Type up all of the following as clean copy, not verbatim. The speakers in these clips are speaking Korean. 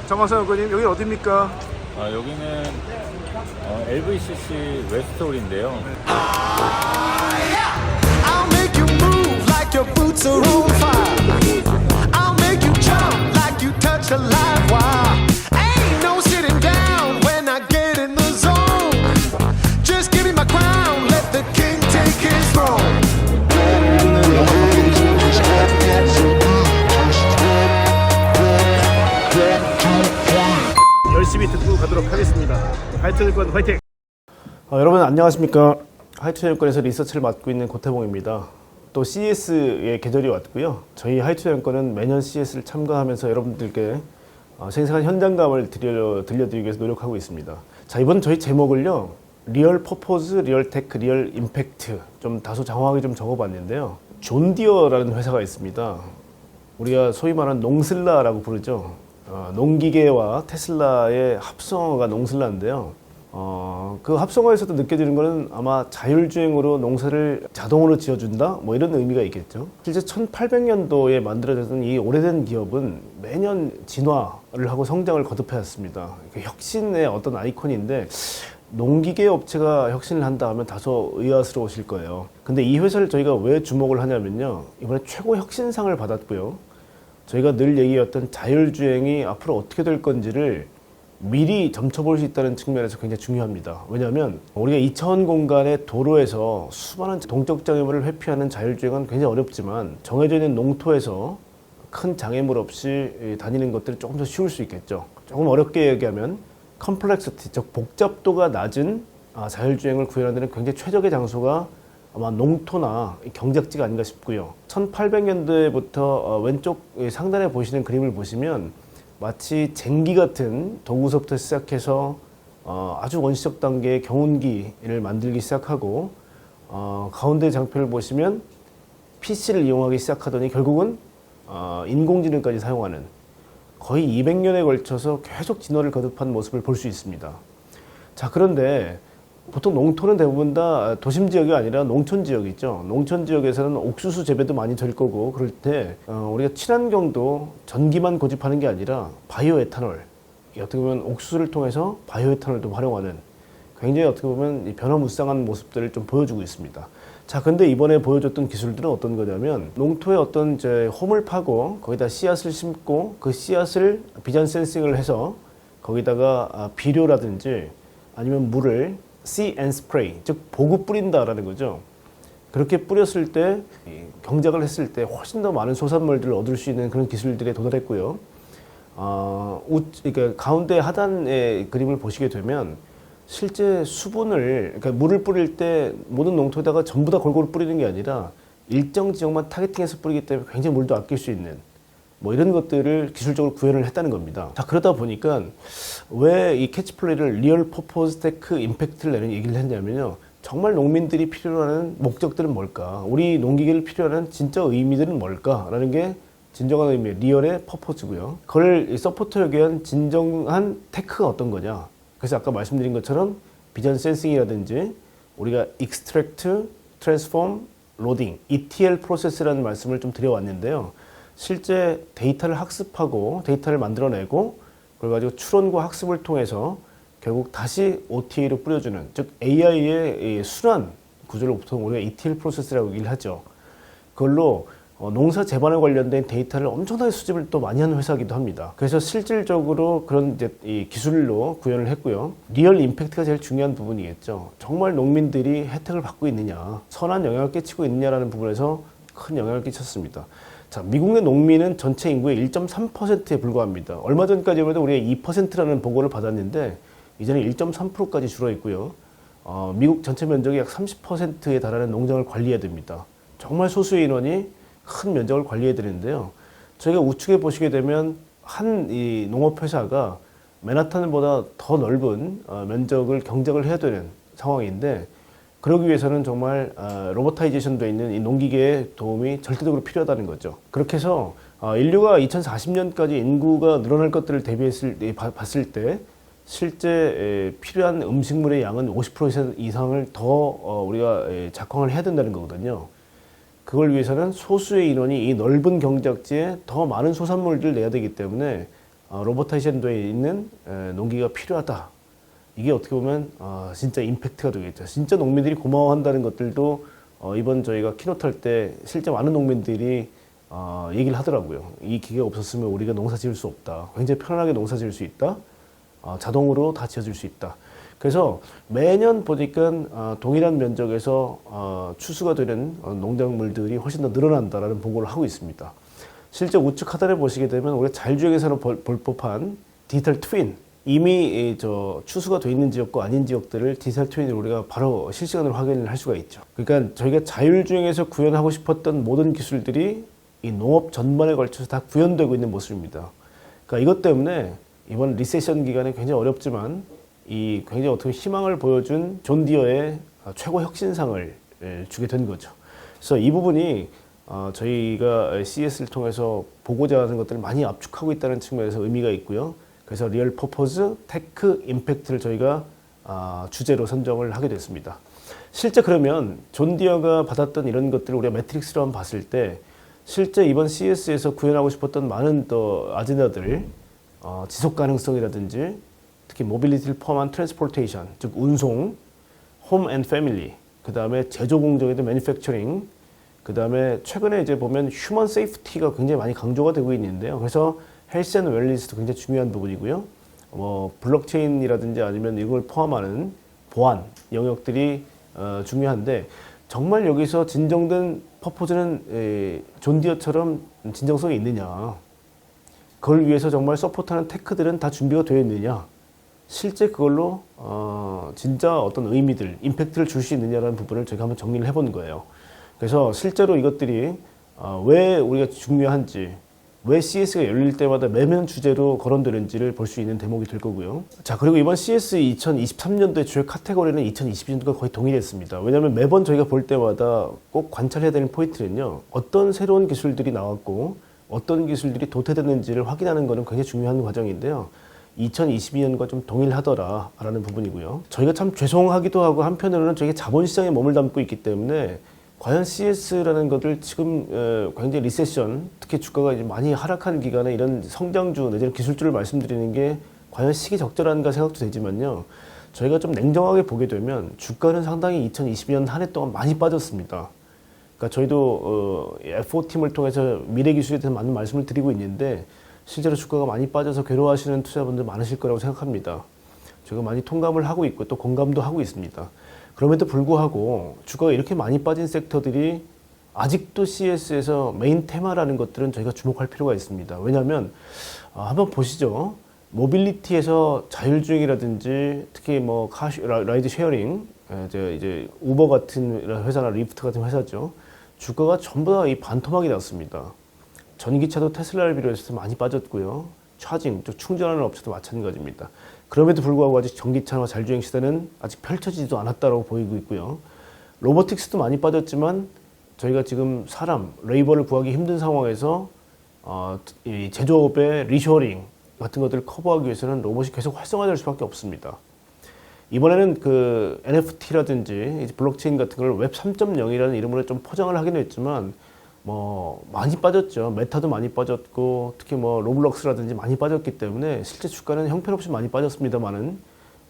정화성 의원님, 여기 어디입니까? 여기는 LVCC 웨스트홀인데요. I'll make you move like your boots are on fire. I'll make you jump like you touch a live wire. Ain't no sitting down when I get in the zone. Just give me my crown, let the king take his throne. 열심히 듣고 가도록 하겠습니다. 하이트증권 화이팅! 여러분 안녕하십니까? 하이트증권에서 리서치를 맡고 있는 고태봉입니다. 또 CES의 계절이 왔고요. 저희 하이트증권은 매년 CES를 참가하면서 여러분들께 생생한 현장감을 들려드리기 위해서 노력하고 있습니다. 자, 이번 저희 제목을요, 리얼 퍼포즈, 리얼 테크, 리얼 임팩트, 좀 다소 장황하게 좀 적어봤는데요. 존디어라는 회사가 있습니다. 우리가 소위 말하는 농슬라라고 부르죠. 농기계와 테슬라의 합성어가 농슬라인데요. 그 합성어에서도 느껴지는 것은 아마 자율주행으로 농사를 자동으로 지어준다? 뭐 이런 의미가 있겠죠. 실제 1800년도에 만들어졌던 이 오래된 기업은 매년 진화를 하고 성장을 거듭해왔습니다. 혁신의 어떤 아이콘인데 농기계 업체가 혁신을 한다 하면 다소 의아스러우실 거예요. 근데 이 회사를 저희가 왜 주목을 하냐면요. 이번에 최고 혁신상을 받았고요. 저희가 늘 얘기했던 자율주행이 앞으로 어떻게 될 건지를 미리 점쳐볼 수 있다는 측면에서 굉장히 중요합니다. 왜냐하면 우리가 2차원 공간의 도로에서 수많은 동적 장애물을 회피하는 자율주행은 굉장히 어렵지만 정해져 있는 농토에서 큰 장애물 없이 다니는 것들이 조금 더 쉬울 수 있겠죠. 조금 어렵게 얘기하면 컴플렉시티, 즉 복잡도가 낮은 자율주행을 구현하는 데는 굉장히 최적의 장소가 아마 농토나 경작지가 아닌가 싶고요. 1800년대부터 왼쪽 상단에 보시는 그림을 보시면 마치 쟁기 같은 도구서부터 시작해서 아주 원시적 단계의 경운기를 만들기 시작하고 가운데 장표를 보시면 PC를 이용하기 시작하더니 결국은 인공지능까지 사용하는 거의 200년에 걸쳐서 계속 진화를 거듭한 모습을 볼 수 있습니다. 자, 그런데 보통 농토는 대부분 다 도심 지역이 아니라 농촌 지역이 있죠. 농촌 지역에서는 옥수수 재배도 많이 될 거고, 그럴 때 우리가 친환경도 전기만 고집하는 게 아니라 바이오 에탄올, 어떻게 보면 옥수수를 통해서 바이오 에탄올도 활용하는 굉장히 어떻게 보면 변화무쌍한 모습들을 좀 보여주고 있습니다. 자, 근데 이번에 보여줬던 기술들은 어떤 거냐면 농토에 어떤 이제 홈을 파고 거기다 씨앗을 심고 그 씨앗을 비전 센싱을 해서 거기다가 비료라든지 아니면 물을 See and spray, 즉 보고 뿌린다라는 거죠. 그렇게 뿌렸을 때 경작을 했을 때 훨씬 더 많은 소산물들을 얻을 수 있는 그런 기술들에 도달했고요. 그러니까 가운데 하단의 그림을 보시게 되면 실제 수분을, 그러니까 물을 뿌릴 때 모든 농토에다가 전부 다 골고루 뿌리는 게 아니라 일정 지역만 타겟팅해서 뿌리기 때문에 굉장히 물도 아낄 수 있는 뭐 이런 것들을 기술적으로 구현을 했다는 겁니다. 자, 그러다 보니까 왜 이 캐치플레이를 리얼 퍼포즈 테크 임팩트를 내는 얘기를 했냐면요. 정말 농민들이 필요로 하는 목적들은 뭘까? 우리 농기계를 필요로 하는 진짜 의미들은 뭘까? 라는 게 진정한 의미의 리얼의 퍼포즈고요. 그걸 서포터에 위한 진정한 테크가 어떤 거냐? 그래서 아까 말씀드린 것처럼 비전 센싱이라든지 우리가 extract, transform, loading, ETL 프로세스라는 말씀을 좀 드려왔는데요. 실제 데이터를 학습하고 데이터를 만들어내고 그걸 가지고 추론과 학습을 통해서 결국 다시 OTA로 뿌려주는, 즉 AI의 순환 구조를 보통 우리가 ETL 프로세스라고 얘기를 하죠. 그걸로 농사 재반에 관련된 데이터를 엄청나게 수집을 또 많이 하는 회사이기도 합니다. 그래서 실질적으로 그런 이제 이 기술로 구현을 했고요. 리얼 임팩트가 제일 중요한 부분이겠죠. 정말 농민들이 혜택을 받고 있느냐, 선한 영향을 끼치고 있느냐라는 부분에서 큰 영향을 끼쳤습니다. 자, 미국 내 농민은 전체 인구의 1.3%에 불과합니다. 얼마 전까지만 해도 우리가 2%라는 보고를 받았는데 이제는 1.3%까지 줄어 있고요. 미국 전체 면적의 약 30%에 달하는 농장을 관리해야 됩니다. 정말 소수의 인원이 큰 면적을 관리해야 되는데요. 저희가 우측에 보시게 되면 한 이 농업회사가 맨하탄보다 더 넓은 면적을 경작을 해야 되는 상황인데, 그러기 위해서는 정말 로보타이제이션 되어 있는 이 농기계의 도움이 절대적으로 필요하다는 거죠. 그렇게 해서 인류가 2040년까지 인구가 늘어날 것들을 봤을 때 실제 필요한 음식물의 양은 50% 이상을 더 우리가 작황을 해야 된다는 거거든요. 그걸 위해서는 소수의 인원이 이 넓은 경작지에 더 많은 소산물들을 내야 되기 때문에 로보타이젠도에 있는 농기가 필요하다. 이게 어떻게 보면 진짜 임팩트가 되겠죠. 진짜 농민들이 고마워한다는 것들도 이번 저희가 키노트 할 때 실제 많은 농민들이 얘기를 하더라고요. 이 기계가 없었으면 우리가 농사 지을 수 없다. 굉장히 편안하게 농사 지을 수 있다. 자동으로 다 지어줄 수 있다. 그래서 매년 보니까 동일한 면적에서 추수가 되는 농작물들이 훨씬 더 늘어난다라는 보고를 하고 있습니다. 실제 우측 하단에 보시게 되면 우리가 자율주행에서는 볼 법한 디지털 트윈, 이미 추수가 돼 있는 지역과 아닌 지역들을 디지털 트윈으로 우리가 바로 실시간으로 확인을 할 수가 있죠. 그러니까 저희가 자율주행에서 구현하고 싶었던 모든 기술들이 이 농업 전반에 걸쳐서 다 구현되고 있는 모습입니다. 그러니까 이것 때문에 이번 리세션 기간에 굉장히 어렵지만 이 굉장히 어떻게 희망을 보여준 존 디어의 최고 혁신상을 주게 된 거죠. 그래서 이 부분이 저희가 CES를 통해서 보고자 하는 것들을 많이 압축하고 있다는 측면에서 의미가 있고요. 그래서 리얼 퍼포즈, 테크, 임팩트를 저희가 주제로 선정을 하게 됐습니다. 실제 그러면 존 디어가 받았던 이런 것들을 우리가 매트릭스로 한번 봤을 때 실제 이번 CES에서 구현하고 싶었던 많은 또 아젠다들, 지속 가능성이라든지 특히 모빌리티를 포함한 트랜스포테이션, 즉 운송, 홈 앤 패밀리, 그 다음에 제조 공정에도 매니팩처링, 그 다음에 최근에 이제 보면 휴먼 세이프티가 굉장히 많이 강조가 되고 있는데요. 그래서 헬스 앤 웰리스도 굉장히 중요한 부분이고요. 블록체인이라든지 아니면 이걸 포함하는 보안 영역들이 중요한데 정말 여기서 진정된 퍼포즈는 존 디어처럼 진정성이 있느냐, 그걸 위해서 정말 서포트하는 테크들은 다 준비가 되어 있느냐, 실제 그걸로 진짜 어떤 의미들, 임팩트를 줄 수 있느냐라는 부분을 저희가 한번 정리를 해본 거예요. 그래서 실제로 이것들이 왜 우리가 중요한지, 왜 CES가 열릴 때마다 매년 주제로 거론되는지를 볼 수 있는 대목이 될 거고요. 자, 그리고 이번 CES 2023년도의 주요 카테고리는 2022년도가 거의 동일했습니다. 왜냐하면 매번 저희가 볼 때마다 꼭 관찰해야 되는 포인트는요, 어떤 새로운 기술들이 나왔고 어떤 기술들이 도태됐는지를 확인하는 것은 굉장히 중요한 과정인데요. 2022년과 좀 동일하더라라는 부분이고요. 저희가 참 죄송하기도 하고 한편으로는 저희가 자본시장에 몸을 담고 있기 때문에 과연 CES라는 것을 지금 굉장히 리세션, 특히 주가가 이제 많이 하락하는 기간에 이런 성장주 내지는 기술주를 말씀드리는 게 과연 시기적절한가 생각도 되지만요. 저희가 좀 냉정하게 보게 되면 주가는 상당히 2022년 한 해 동안 많이 빠졌습니다. 그러니까 저희도 FO팀을 통해서 미래 기술에 대해서 많은 말씀을 드리고 있는데 실제로 주가가 많이 빠져서 괴로워하시는 투자분들 많으실 거라고 생각합니다. 저희가 많이 통감을 하고 있고 또 공감도 하고 있습니다. 그럼에도 불구하고 주가가 이렇게 많이 빠진 섹터들이 아직도 CES에서 메인 테마라는 것들은 저희가 주목할 필요가 있습니다. 왜냐하면 한번 보시죠. 모빌리티에서 자율주행이라든지 특히 라이드 쉐어링, 이제 우버 같은 회사나 리프트 같은 회사죠. 주가가 전부 다 이 반토막이 났습니다. 전기차도 테슬라를 비롯해서 많이 빠졌고요. 차징, 충전하는 업체도 마찬가지입니다. 그럼에도 불구하고 아직 전기차와 자율주행 시대는 아직 펼쳐지지도 않았다고 보이고 있고요. 로보틱스도 많이 빠졌지만 저희가 지금 사람, 레이버를 구하기 힘든 상황에서 이 제조업의 리쇼어링 같은 것들을 커버하기 위해서는 로봇이 계속 활성화될 수밖에 없습니다. 이번에는 그 NFT라든지 블록체인 같은 걸 웹 3.0이라는 이름으로 좀 포장을 하긴 했지만 많이 빠졌죠. 메타도 많이 빠졌고 특히 로블록스라든지 많이 빠졌기 때문에 실제 주가는 형편없이 많이 빠졌습니다만은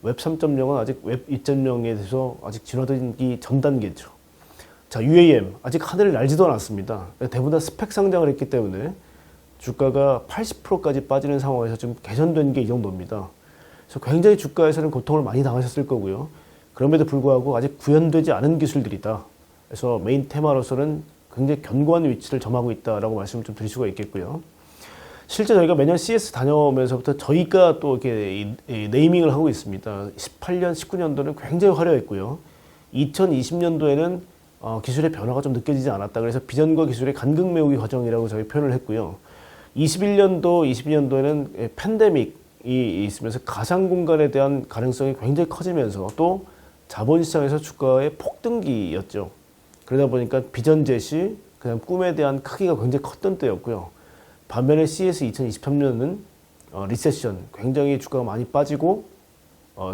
웹 3.0은 아직 웹 2.0에 대해서 아직 진화되기 전 단계죠. 자, UAM 아직 하늘을 날지도 않았습니다. 대부분 다 스펙 상장을 했기 때문에 주가가 80%까지 빠지는 상황에서 지금 개선된 게 이 정도입니다. 그래서 굉장히 주가에서는 고통을 많이 당하셨을 거고요. 그럼에도 불구하고 아직 구현되지 않은 기술들이다. 그래서 메인 테마로서는 굉장히 견고한 위치를 점하고 있다라고 말씀을 좀 드릴 수가 있겠고요. 실제 저희가 매년 CES 다녀오면서부터 저희가 또 이렇게 네이밍을 하고 있습니다. 18년, 19년도는 굉장히 화려했고요. 2020년도에는 기술의 변화가 좀 느껴지지 않았다. 그래서 비전과 기술의 간극 메우기 과정이라고 저희 표현을 했고요. 21년도, 22년도에는 팬데믹이 있으면서 가상 공간에 대한 가능성이 굉장히 커지면서 또 자본시장에서 주가의 폭등기였죠. 그러다 보니까 비전 제시, 그다음 꿈에 대한 크기가 굉장히 컸던 때였고요. 반면에 CES 2023년은 리세션, 굉장히 주가가 많이 빠지고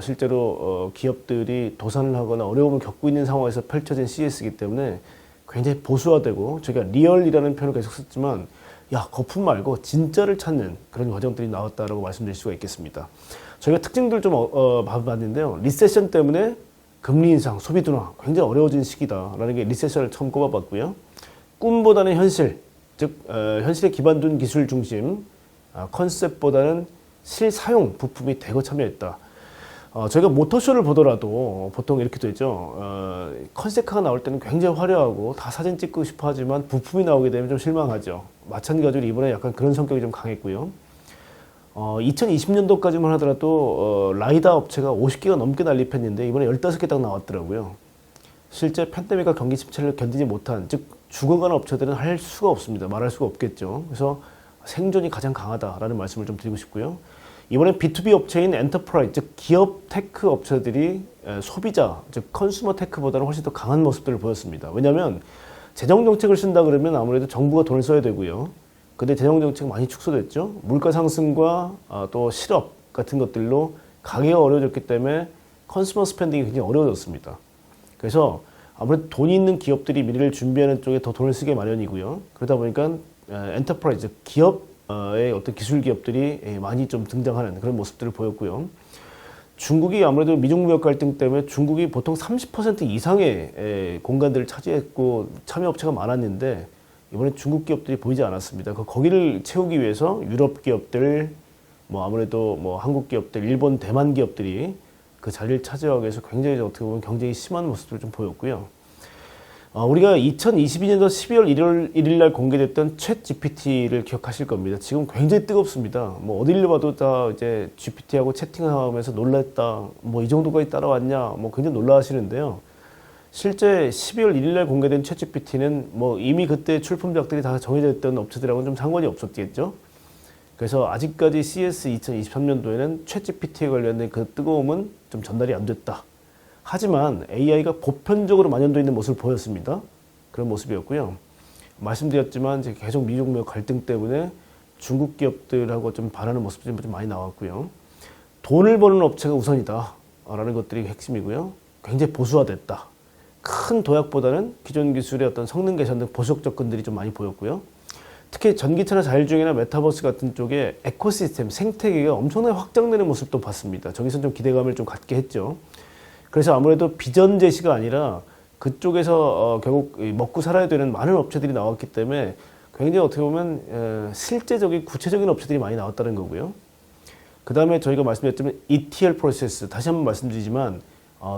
실제로 기업들이 도산을 하거나 어려움을 겪고 있는 상황에서 펼쳐진 CES이기 때문에 굉장히 보수화되고 저희가 리얼이라는 표현을 계속 썼지만 야, 거품 말고 진짜를 찾는 그런 과정들이 나왔다라고 말씀드릴 수가 있겠습니다. 저희가 특징들 좀 봐봤는데요. 리세션 때문에 금리 인상, 소비 둔화 굉장히 어려워진 시기다라는 게 리세션을 처음 꼽아봤고요. 꿈보다는 현실, 즉 현실에 기반 둔 기술 중심, 컨셉보다는 실사용 부품이 대거 참여했다. 저희가 모터쇼를 보더라도 보통 이렇게 되죠. 컨셉카가 나올 때는 굉장히 화려하고 다 사진 찍고 싶어 하지만 부품이 나오게 되면 좀 실망하죠. 마찬가지로 이번에 약간 그런 성격이 좀 강했고요. 2020년도까지만 하더라도 라이다 업체가 50개가 넘게 난립했는데 이번에 15개 딱 나왔더라고요. 실제 팬데믹과 경기 침체를 견디지 못한, 즉 죽어가는 업체들은 할 수가 없습니다. 말할 수가 없겠죠. 그래서 생존이 가장 강하다라는 말씀을 좀 드리고 싶고요. 이번엔 B2B 업체인 엔터프라이즈, 즉 기업 테크 업체들이 소비자, 즉 컨슈머 테크보다는 훨씬 더 강한 모습들을 보였습니다. 왜냐하면 재정 정책을 쓴다 그러면 아무래도 정부가 돈을 써야 되고요. 근데 재정 정책 많이 축소됐죠. 물가 상승과 또 실업 같은 것들로 가게가 어려워졌기 때문에 컨슈머 스pen딩이 굉장히 어려워졌습니다. 그래서 아무래도 돈이 있는 기업들이 미래를 준비하는 쪽에 더 돈을 쓰게 마련이고요. 그러다 보니까 엔터프라이즈, 기업의 어떤 기술 기업들이 많이 좀 등장하는 그런 모습들을 보였고요. 중국이 아무래도 미중 무역 갈등 때문에 중국이 보통 30% 이상의 공간들을 차지했고 참여 업체가 많았는데 이번에 중국 기업들이 보이지 않았습니다. 거기를 채우기 위해서 유럽 기업들, 아무래도 한국 기업들, 일본, 대만 기업들이 그 자리를 차지하기 위해서 굉장히 어떻게 보면 경쟁이 심한 모습들을 좀 보였고요. 우리가 2022년도 12월 1일 날 공개됐던 챗 GPT를 기억하실 겁니다. 지금 굉장히 뜨겁습니다. 어딜 봐도 다 이제 GPT하고 채팅하면서 놀랐다. 이 정도까지 따라왔냐. 굉장히 놀라하시는데요. 실제 12월 1일 날 공개된 챗 GPT는 이미 그때 출품작들이 다 정해져 있던 업체들하고는 좀 상관이 없었겠죠. 그래서 아직까지 CES 2023년도에는 챗 GPT에 관련된 그 뜨거움은 좀 전달이 안 됐다. 하지만 AI가 보편적으로 만연되어 있는 모습을 보였습니다. 그런 모습이었고요. 말씀드렸지만 이제 계속 미중 무역 갈등 때문에 중국 기업들하고 좀 반하는 모습들이 좀 많이 나왔고요. 돈을 버는 업체가 우선이다 라는 것들이 핵심이고요. 굉장히 보수화됐다. 큰 도약보다는 기존 기술의 어떤 성능 개선 등 보수적 접근들이 좀 많이 보였고요. 특히 전기차나 자율주행이나 메타버스 같은 쪽에 에코시스템, 생태계가 엄청나게 확장되는 모습도 봤습니다. 저기서 좀 기대감을 좀 갖게 했죠. 그래서 아무래도 비전 제시가 아니라 그쪽에서 결국 먹고 살아야 되는 많은 업체들이 나왔기 때문에 굉장히 어떻게 보면 실제적인 구체적인 업체들이 많이 나왔다는 거고요. 그 다음에 저희가 말씀드렸지만 ETL 프로세스, 다시 한번 말씀드리지만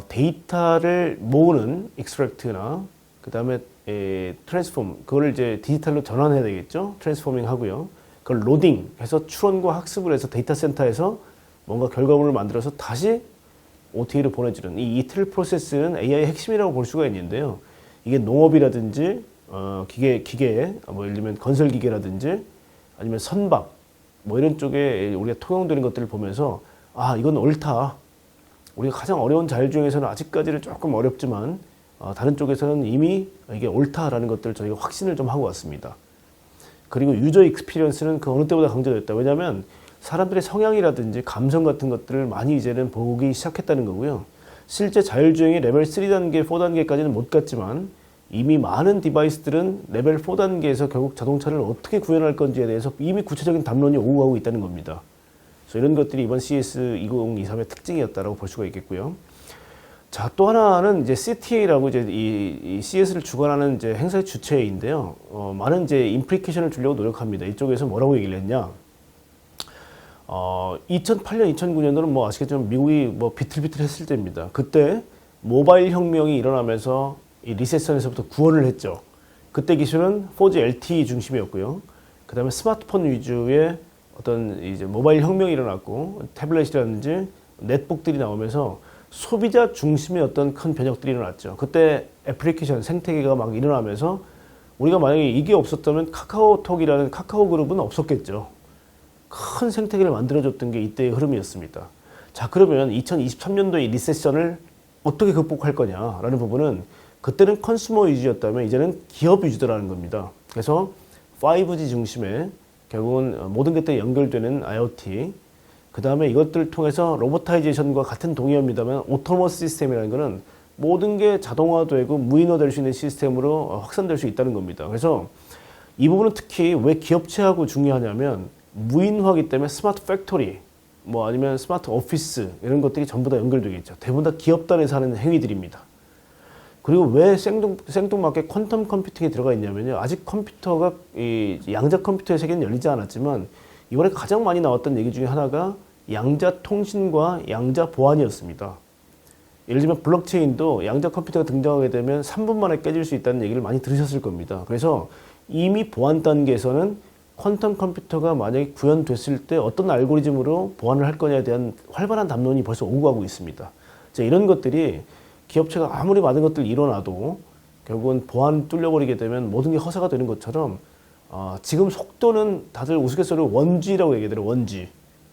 데이터를 모으는 익스트랙트나 그 다음에 트랜스폼, 그걸 이제 디지털로 전환해야 되겠죠. 트랜스포밍 하고요. 그걸 로딩 해서 추론과 학습을 해서 데이터 센터에서 뭔가 결과물을 만들어서 다시 OTA로 보내주는 이 ETL 프로세스는 AI의 핵심이라고 볼 수가 있는데요. 이게 농업이라든지 기계 예를 들면 건설 기계라든지 아니면 선박 이런 쪽에 우리가 통용되는 것들을 보면서 이건 옳다. 우리가 가장 어려운 자율주행에서는 아직까지는 조금 어렵지만 다른 쪽에서는 이미 이게 옳다라는 것들을 저희가 확신을 좀 하고 왔습니다. 그리고 유저 익스피리언스는 그 어느 때보다 강조됐다. 왜냐하면 사람들의 성향이라든지 감성 같은 것들을 많이 이제는 보기 시작했다는 거고요. 실제 자율주행이 레벨 3단계, 4단계까지는 못 갔지만 이미 많은 디바이스들은 레벨 4단계에서 결국 자동차를 어떻게 구현할 건지에 대해서 이미 구체적인 담론이 오고 가고 있다는 겁니다. 그래서 이런 것들이 이번 CES 2023의 특징이었다라고 볼 수가 있겠고요. 자, 또 하나는 이제 CTA라고 이제 이 CES를 주관하는 이제 행사의 주체인데요. 많은 이제 임플리케이션을 주려고 노력합니다. 이쪽에서 뭐라고 얘기를 했냐? 2008년, 2009년도는 아시겠지만 미국이 비틀비틀했을 때입니다. 그때 모바일 혁명이 일어나면서 이 리세션에서부터 구원을 했죠. 그때 기술은 4G LTE 중심이었고요. 그 다음에 스마트폰 위주의 어떤 이제 모바일 혁명이 일어났고 태블릿이라든지 넷북들이 나오면서 소비자 중심의 어떤 큰 변혁들이 일어났죠. 그때 애플리케이션 생태계가 막 일어나면서 우리가 만약에 이게 없었다면 카카오톡이라는 카카오 그룹은 없었겠죠. 큰 생태계를 만들어줬던 게 이때의 흐름이었습니다. 자, 그러면 2023년도의 리세션을 어떻게 극복할 거냐라는 부분은 그때는 컨슈머 위주였다면 이제는 기업 위주라는 겁니다. 그래서 5G 중심의 결국은 모든 것들이 연결되는 IoT, 그 다음에 이것들을 통해서 로보타이제이션과 같은 동의어입니다만 오토노머스 시스템이라는 것은 모든 게 자동화되고 무인화될 수 있는 시스템으로 확산될 수 있다는 겁니다. 그래서 이 부분은 특히 왜 기업체하고 중요하냐면 무인화기 때문에 스마트 팩토리, 뭐 아니면 스마트 오피스 이런 것들이 전부 다 연결되겠죠. 대부분 다 기업 단에서 하는 행위들입니다. 그리고 왜 생뚱맞게 퀀텀 컴퓨팅이 들어가 있냐면요. 아직 컴퓨터가 이 양자 컴퓨터의 세계는 열리지 않았지만 이번에 가장 많이 나왔던 얘기 중에 하나가 양자 통신과 양자 보안이었습니다. 예를 들면 블록체인도 양자 컴퓨터가 등장하게 되면 3분 만에 깨질 수 있다는 얘기를 많이 들으셨을 겁니다. 그래서 이미 보안 단계에서는 퀀텀 컴퓨터가 만약에 구현됐을 때 어떤 알고리즘으로 보안을 할 거냐에 대한 활발한 담론이 벌써 오고 가고 있습니다. 자, 이런 것들이 기업체가 아무리 많은 것들을 이뤄놔도 결국은 보안 뚫려버리게 되면 모든 게 허사가 되는 것처럼 지금 속도는 다들 우스갯소리로 1G라고 얘기하더라고요. 1G.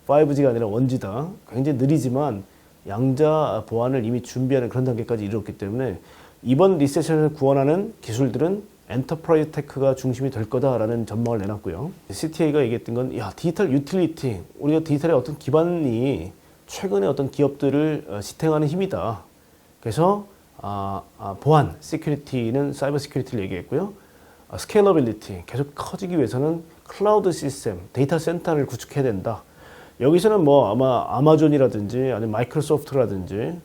5G가 아니라 1G다. 굉장히 느리지만 양자 보안을 이미 준비하는 그런 단계까지 이르렀기 때문에 이번 리세션을 구원하는 기술들은 엔터프라이즈 테크가 중심이 될 거다라는 전망을 내놨고요. CTA가 얘기했던 건 디지털 유틸리티, 우리가 디지털의 어떤 기반이 최근에 어떤 기업들을 지탱하는 힘이다. 그래서 보안, 시큐리티는 사이버 시큐리티를 얘기했고요. 스케일러빌리티, 계속 커지기 위해서는 클라우드 시스템, 데이터 센터를 구축해야 된다. 여기서는 뭐 아마 아마존이라든지 아니면 마이크로소프트라든지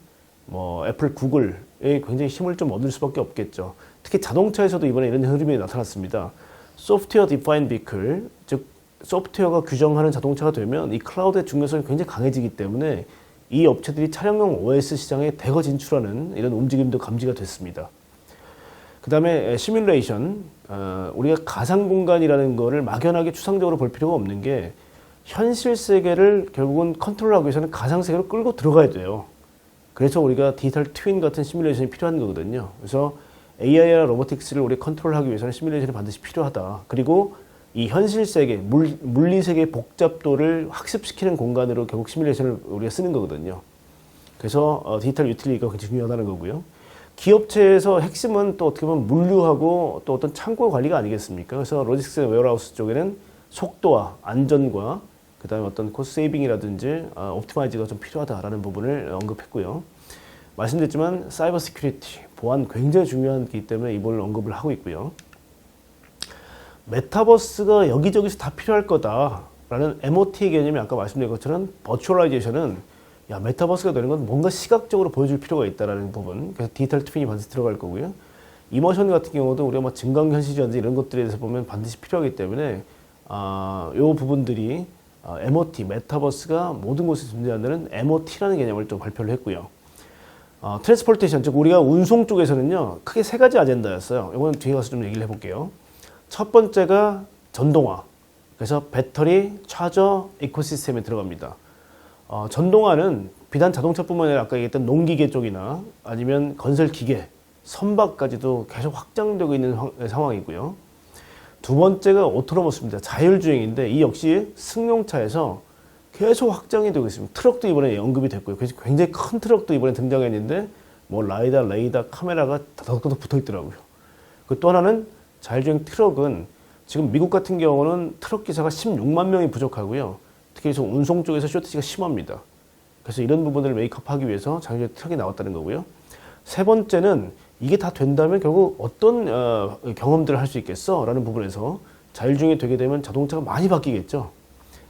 뭐 애플, 구글에 굉장히 힘을 좀 얻을 수밖에 없겠죠. 특히 자동차에서도 이번에 이런 흐름이 나타났습니다. 소프트웨어 디파인 비클, 즉 소프트웨어가 규정하는 자동차가 되면 이 클라우드의 중요성이 굉장히 강해지기 때문에 이 업체들이 차량용 OS 시장에 대거 진출하는 이런 움직임도 감지가 됐습니다. 그 다음에 시뮬레이션, 우리가 가상 공간이라는 거를 막연하게 추상적으로 볼 필요가 없는 게 현실 세계를 결국은 컨트롤하기 위해서는 가상 세계로 끌고 들어가야 돼요. 그래서 우리가 디지털 트윈 같은 시뮬레이션이 필요한 거거든요. 그래서 AI나 로보틱스를 우리 컨트롤하기 위해서는 시뮬레이션이 반드시 필요하다. 그리고 이 현실 세계, 물리 세계의 복잡도를 학습시키는 공간으로 결국 시뮬레이션을 우리가 쓰는 거거든요. 그래서 디지털 유틸리티가 굉장히 중요하다는 거고요. 기업체에서 핵심은 또 어떻게 보면 물류하고 또 어떤 창고 관리가 아니겠습니까? 그래서 로지스틱스 웨어하우스 쪽에는 속도와 안전과 그 다음에 어떤 코스트 세이빙이라든지 옵티마이즈가 좀 필요하다라는 부분을 언급했고요. 말씀드렸지만 사이버 시큐리티, 보안 굉장히 중요하기 때문에 이걸 언급을 하고 있고요. 메타버스가 여기저기서 다 필요할 거다라는 MOT 개념이 아까 말씀드린 것처럼 버추얼라이제이션은 메타버스가 되는 건 뭔가 시각적으로 보여줄 필요가 있다라는 부분. 그래서 디지털 트윈이 반드시 들어갈 거고요. 이머션 같은 경우도 우리가 뭐 증강현실이라든지 이런 것들에 대해서 보면 반드시 필요하기 때문에 요 부분들이 MOT, 메타버스가 모든 곳에 존재한다는 MOT라는 개념을 또 발표를 했고요. 트랜스포테이션, 즉 우리가 운송 쪽에서는요 크게 세 가지 아젠다였어요. 이건 뒤에 가서 좀 얘기를 해볼게요. 첫 번째가 전동화. 그래서 배터리, 차저, 이코시스템에 들어갑니다. 전동화는 비단 자동차뿐만 아니라 아까 얘기했던 농기계 쪽이나 아니면 건설기계, 선박까지도 계속 확장되고 있는 상황이고요. 두 번째가 오토노머스입니다. 자율주행인데 이 역시 승용차에서 계속 확장이 되고 있습니다. 트럭도 이번에 언급이 됐고요. 그래서 굉장히 큰 트럭도 이번에 등장했는데 뭐 라이다, 레이더, 카메라가 더덕더덕 붙어 있더라고요. 그 또 하나는 자율주행 트럭은 지금 미국 같은 경우는 트럭 기사가 16만 명이 부족하고요. 특히 운송 쪽에서 쇼티지가 심합니다. 그래서 이런 부분들을 메이크업하기 위해서 자율주행 트럭이 나왔다는 거고요. 세 번째는 이게 다 된다면 결국 어떤 경험들을 할 수 있겠어? 라는 부분에서 자율주행이 되게 되면 자동차가 많이 바뀌겠죠.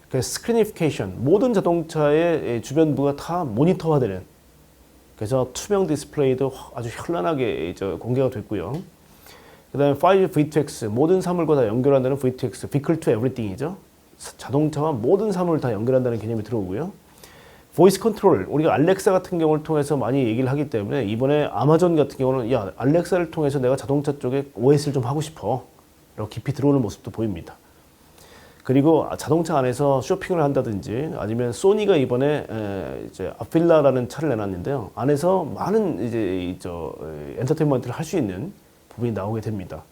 그래서 스크리니피케이션, 모든 자동차의 주변부가 다 모니터화되는, 그래서 투명 디스플레이도 아주 현란하게 공개가 됐고요. 그 다음에 5G V2X, 모든 사물과 다 연결한다는 V2X, Vehicle to Everything이죠. 자동차와 모든 사물을 다 연결한다는 개념이 들어오고요. 보이스 컨트롤, 우리가 알렉사 같은 경우를 통해서 많이 얘기를 하기 때문에 이번에 아마존 같은 경우는 알렉사를 통해서 내가 자동차 쪽에 OS를 좀 하고 싶어. 이렇게 깊이 들어오는 모습도 보입니다. 그리고 자동차 안에서 쇼핑을 한다든지 아니면 소니가 이번에 이제 아필라라는 차를 내놨는데요. 안에서 많은 이제 엔터테인먼트를 할 수 있는 부분이 나오게 됩니다.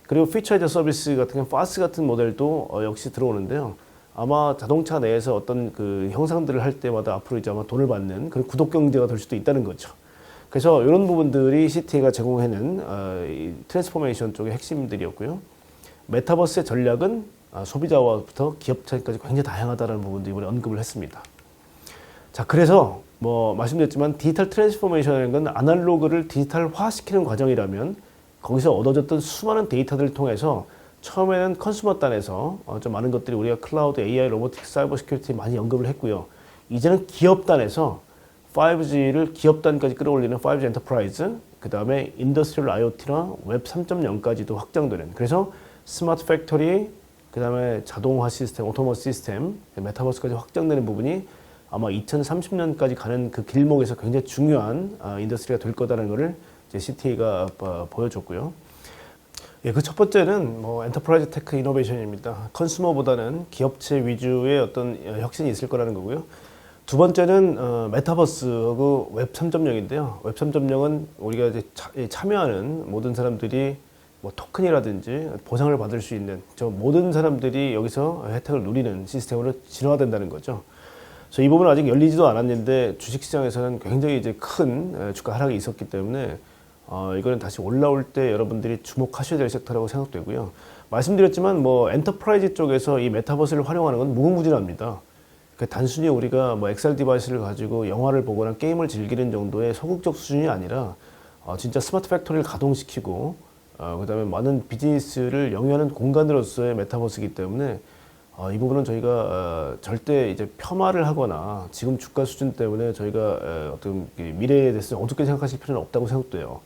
그리고 피처 에즈 서비스 같은 경우 파스 같은 모델도 역시 들어오는데요. 아마 자동차 내에서 어떤 그 형상들을 할 때마다 앞으로 이제 아마 돈을 받는 그런 구독 경제가 될 수도 있다는 거죠. 그래서 이런 부분들이 CTA가 제공해낸 트랜스포메이션 쪽의 핵심들이었고요. 메타버스의 전략은 소비자와부터 기업체까지 굉장히 다양하다는 부분도 이번에 언급을 했습니다. 자, 그래서 뭐 말씀드렸지만 디지털 트랜스포메이션이라는 건 아날로그를 디지털화시키는 과정이라면 거기서 얻어졌던 수많은 데이터들을 통해서 처음에는 컨슈머 단에서 좀 많은 것들이 우리가 클라우드, AI, 로보틱스, 사이버 시큐리티 많이 언급을 했고요. 이제는 기업 단에서 5G를 기업 단까지 끌어올리는 5G 엔터프라이즈, 그 다음에 인더스트리얼 IoT나 웹 3.0까지도 확장되는, 그래서 스마트 팩토리, 그 다음에 자동화 시스템, 오토머스 시스템, 메타버스까지 확장되는 부분이 아마 2030년까지 가는 그 길목에서 굉장히 중요한 인더스트리가 될 거다라는 것을 이제 CTA가 보여줬고요. 예, 그 첫 번째는 뭐 엔터프라이즈 테크 이노베이션입니다. 컨슈머보다는 기업체 위주의 어떤 혁신이 있을 거라는 거고요. 두 번째는 메타버스하고 웹 3.0인데요. 웹 3.0은 우리가 이제 참여하는 모든 사람들이 뭐 토큰이라든지 보상을 받을 수 있는 저 모든 사람들이 여기서 혜택을 누리는 시스템으로 진화된다는 거죠. 그래서 이 부분은 아직 열리지도 않았는데 주식시장에서는 굉장히 이제 큰 주가 하락이 있었기 때문에 이거는 다시 올라올 때 여러분들이 주목하셔야 될 섹터라고 생각되고요. 말씀드렸지만 뭐 엔터프라이즈 쪽에서 이 메타버스를 활용하는 건 무궁무진합니다. 그러니까 단순히 우리가 뭐 XR 디바이스를 가지고 영화를 보거나 게임을 즐기는 정도의 소극적 수준이 아니라 진짜 스마트 팩토리를 가동시키고 그다음에 많은 비즈니스를 영위하는 공간으로서의 메타버스이기 때문에 이 부분은 저희가 절대 이제 폄하를 하거나 지금 주가 수준 때문에 저희가 어떤 미래에 대해서 어둡게 생각하실 필요는 없다고 생각돼요.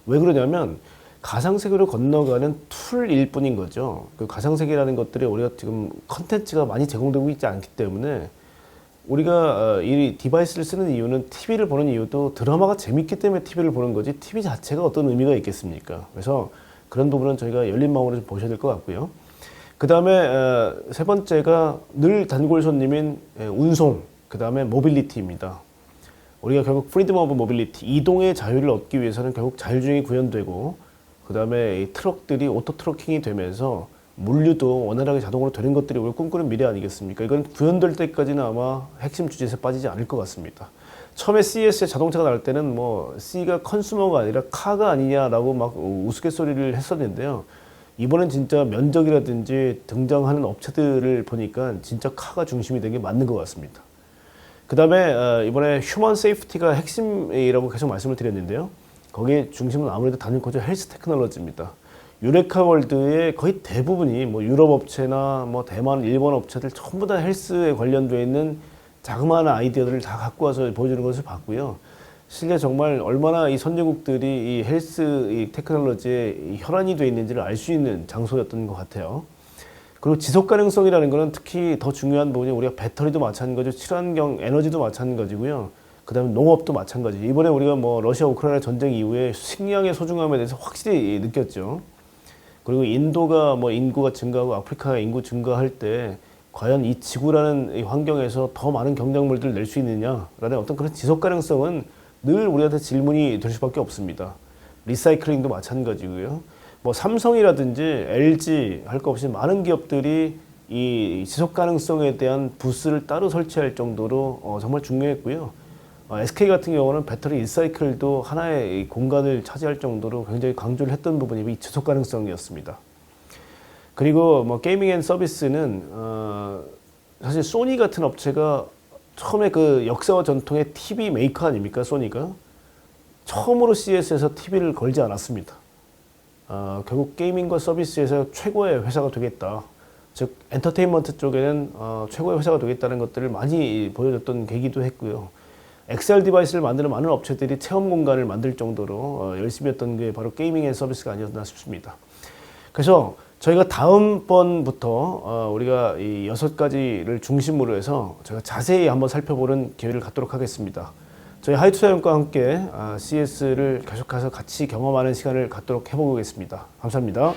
왜 그러냐면 가상세계로 건너가는 툴일 뿐인 거죠. 그 가상세계라는 것들이 우리가 지금 컨텐츠가 많이 제공되고 있지 않기 때문에 우리가 이 디바이스를 쓰는 이유는 TV를 보는 이유도 드라마가 재밌기 때문에 TV를 보는 거지 TV 자체가 어떤 의미가 있겠습니까? 그래서 그런 부분은 저희가 열린 마음으로 좀 보셔야 될 것 같고요. 그 다음에 세 번째가 늘 단골 손님인 운송, 그 다음에 모빌리티입니다. 우리가 결국 프리덤 오브 모빌리티, 이동의 자유를 얻기 위해서는 결국 자율주행이 구현되고 그 다음에 이 트럭들이 오토 트럭킹이 되면서 물류도 원활하게 자동으로 되는 것들이 우리가 꿈꾸는 미래 아니겠습니까? 이건 구현될 때까지는 아마 핵심 주제에서 빠지지 않을 것 같습니다. 처음에 CES에 자동차가 나올 때는 뭐 C가 컨슈머가 아니라 카가 아니냐라고 막 우스갯소리를 했었는데요. 이번엔 진짜 면적이라든지 등장하는 업체들을 보니까 진짜 카가 중심이 된 게 맞는 것 같습니다. 그 다음에 이번에 휴먼 세이프티가 핵심이라고 계속 말씀을 드렸는데요. 거기에 중심은 아무래도 단연코저 헬스 테크놀로지입니다. 유레카 월드의 거의 대부분이 뭐 유럽 업체나 뭐 대만, 일본 업체들 전부 다 헬스에 관련되어 있는 자그마한 아이디어들을 다 갖고 와서 보여주는 것을 봤고요. 실제 정말 얼마나 이 선진국들이 이 헬스 이 테크놀로지에 혈안이 되어 있는지를 알 수 있는 장소였던 것 같아요. 그리고 지속 가능성이라는 것은 특히 더 중요한 부분이 우리가 배터리도 마찬가지고 친환경 에너지도 마찬가지고요. 그 다음에 농업도 마찬가지. 이번에 우리가 뭐 러시아 우크라이나 전쟁 이후에 식량의 소중함에 대해서 확실히 느꼈죠. 그리고 인도가 뭐 인구가 증가하고 아프리카 인구 증가할 때 과연 이 지구라는 이 환경에서 더 많은 경작물들을 낼 수 있느냐라는 어떤 그런 지속 가능성은 늘 우리한테 질문이 될 수밖에 없습니다. 리사이클링도 마찬가지고요. 뭐 삼성이라든지 LG 할 것 없이 많은 기업들이 이 지속 가능성에 대한 부스를 따로 설치할 정도로 정말 중요했고요. SK 같은 경우는 배터리 리사이클도 하나의 공간을 차지할 정도로 굉장히 강조를 했던 부분이 이 지속 가능성이었습니다. 그리고 뭐 게이밍 앤 서비스는 사실 소니 같은 업체가 처음에 그 역사와 전통의 TV 메이커 아닙니까, 소니가? 처음으로 CES에서 TV를 걸지 않았습니다. 결국 게이밍과 서비스에서 최고의 회사가 되겠다. 즉 엔터테인먼트 쪽에는 최고의 회사가 되겠다는 것들을 많이 보여줬던 계기도 했고요. XR 디바이스를 만드는 많은 업체들이 체험 공간을 만들 정도로 열심히 했던 게 바로 게이밍 앤 서비스가 아니었나 싶습니다. 그래서 저희가 다음번부터 우리가 이 6가지를 중심으로 해서 제가 자세히 한번 살펴보는 기회를 갖도록 하겠습니다. 저희 하이투자연과 함께 CES를 계속해서 같이 경험하는 시간을 갖도록 해보겠습니다. 감사합니다.